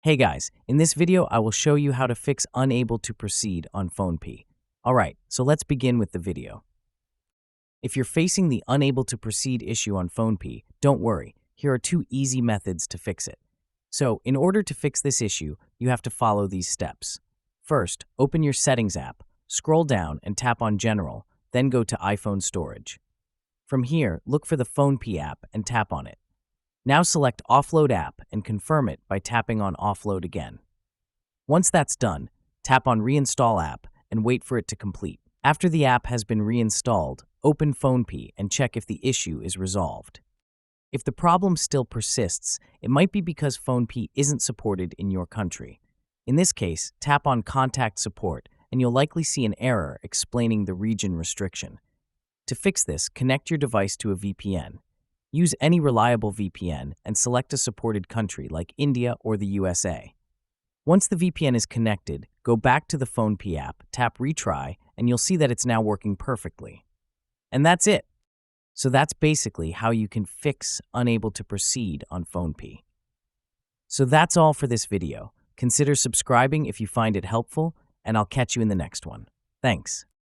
Hey guys, in this video I will show you how to fix unable to proceed on PhonePe. Alright, so let's begin with the video. If you're facing the unable to proceed issue on PhonePe, don't worry, here are two easy methods to fix it. So, in order to fix this issue, you have to follow these steps. First, open your Settings app, scroll down and tap on General, then go to iPhone Storage. From here, look for the PhonePe app and tap on it. Now select Offload App and confirm it by tapping on Offload again. Once that's done, tap on Reinstall App and wait for it to complete. After the app has been reinstalled, open PhonePe and check if the issue is resolved. If the problem still persists, it might be because PhonePe isn't supported in your country. In this case, tap on Contact Support and you'll likely see an error explaining the region restriction. To fix this, connect your device to a VPN. Use any reliable VPN and select a supported country like India or the USA. Once the VPN is connected, go back to the PhonePe app, tap Retry, and you'll see that it's now working perfectly. And that's it. So that's basically how you can fix unable to proceed on PhonePe. So that's all for this video. Consider subscribing if you find it helpful, and I'll catch you in the next one. Thanks.